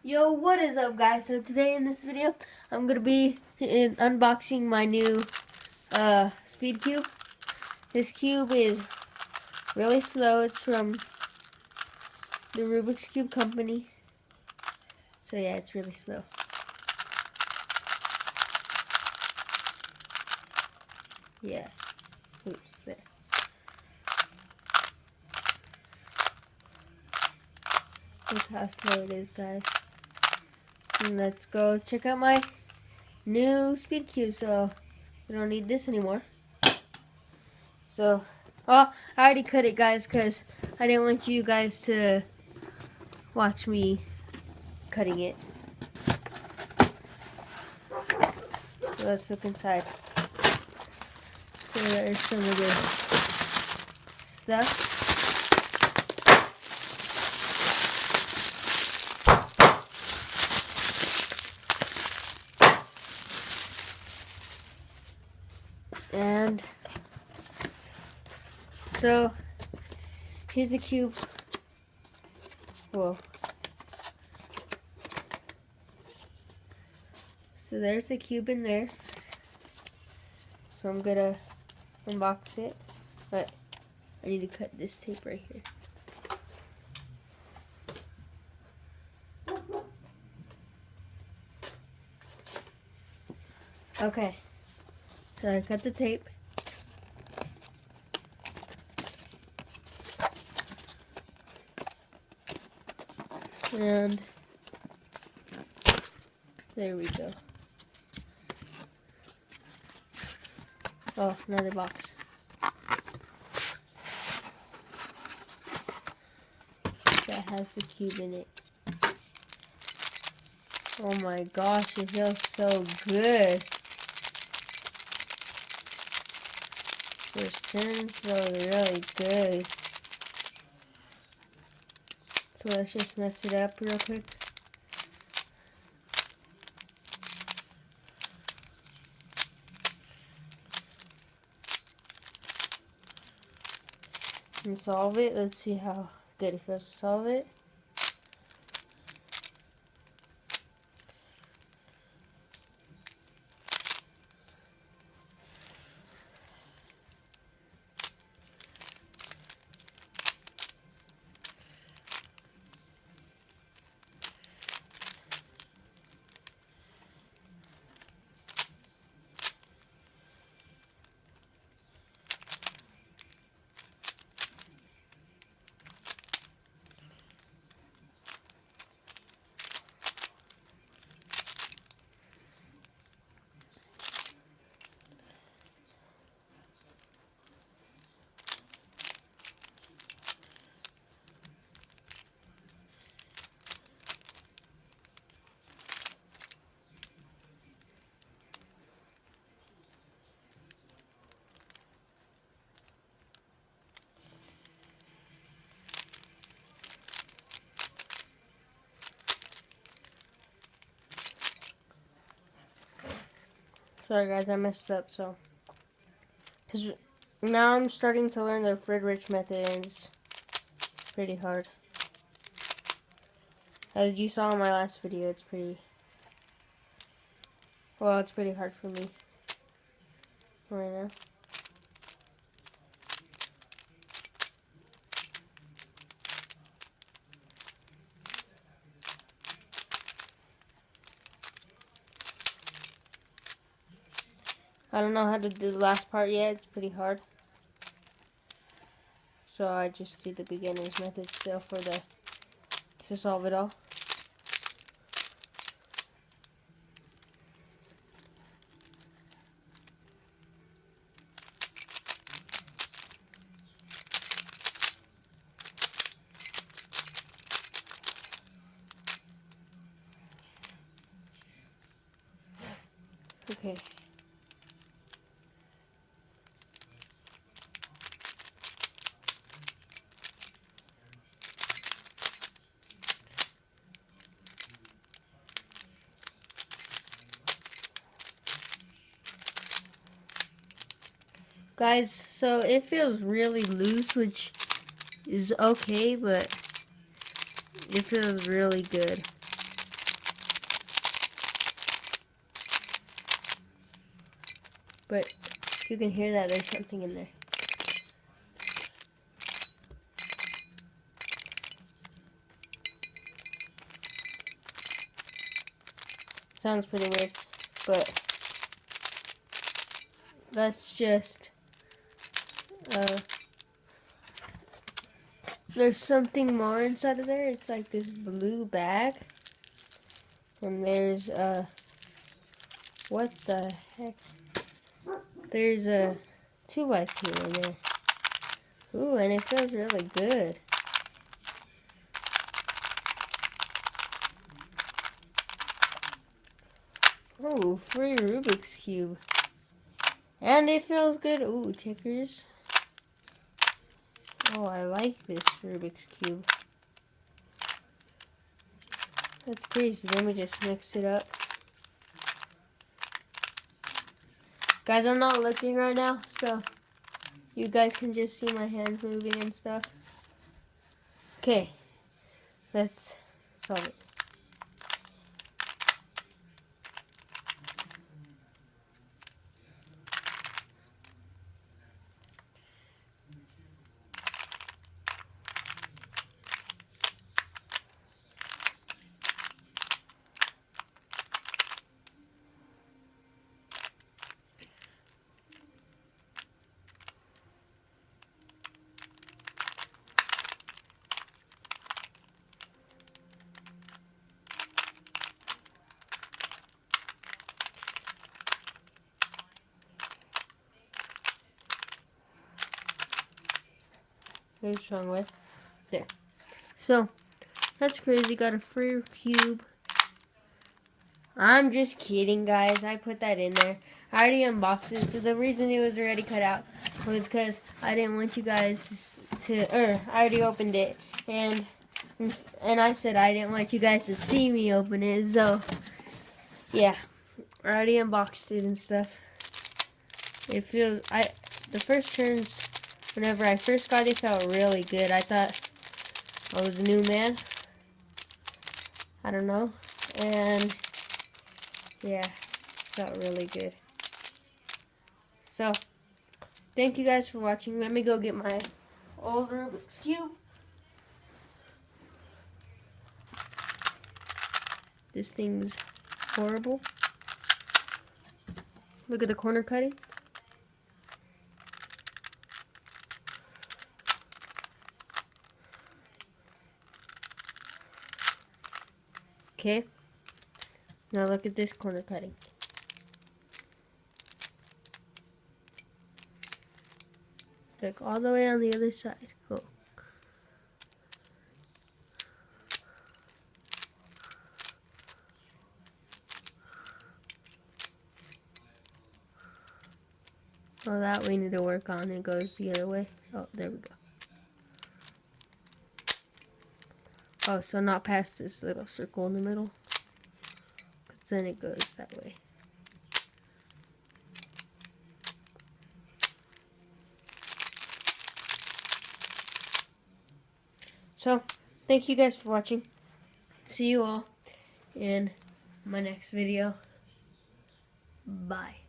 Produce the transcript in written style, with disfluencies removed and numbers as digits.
Yo, what is up, guys? So today in this video, I'm gonna be unboxing my new speed cube. This cube is really slow. It's from the Rubik's Cube company. So yeah, it's really slow. Yeah. Oops, there. Look how slow it is, guys. And let's go check out my new speed cube. So we don't need this anymore. So, oh, I already cut it, guys, because I didn't want you guys to watch me cutting it. So let's look inside. So there's some of the stuff. And so here's the cube. Whoa. So there's the cube in there. So I'm gonna unbox it, but I need to cut this tape right here. Okay, so I cut the tape. And there we go. Oh, another box. That has the cube in it. Oh my gosh, it feels so good. First turns feel really good. So let's just mess it up real quick. And solve it. Let's see how good it feels to solve it. Sorry guys, I messed up, so. Because now I'm starting to learn the Friedrich method, and it's pretty hard. As you saw in my last video, it's pretty hard for me right now. I don't know how to do the last part yet. It's pretty hard. So I just do the beginner's method still to solve it all. Okay. Guys, so it feels really loose, which is okay, but it feels really good. but you can hear that there's something in there. Sounds pretty weird, but that's just, there's something more inside of there. It's like this blue bag, and there's, what the heck? There's, 2x2 in there. Ooh, and it feels really good. Oh, free Rubik's Cube. And it feels good. Ooh, checkers. Oh, I like this Rubik's Cube. That's crazy. Let me just mix it up. Guys, I'm not looking right now, so you guys can just see my hands moving and stuff. Okay, let's solve it. There's the wrong way. There. So, that's crazy. Got a free cube. I'm just kidding, guys. I put that in there. I already unboxed it. So the reason it was already cut out was because I didn't want you guys I already opened it. And I said I didn't want you guys to see me open it. So, yeah. I already unboxed it and stuff. It feels, the first turns, whenever I first got it, felt really good. I thought I was a new man. I don't know. And yeah, felt really good. So, thank you guys for watching. Let me go get my old Rubik's Cube. This thing's horrible. Look at the corner cutting. Okay. Now look at this corner cutting. Look all the way on the other side. Oh. Oh, that we need to work on. It goes the other way. Oh, there we go. Oh, so not past this little circle in the middle. 'Cause then it goes that way. So, thank you guys for watching. See you all in my next video. Bye.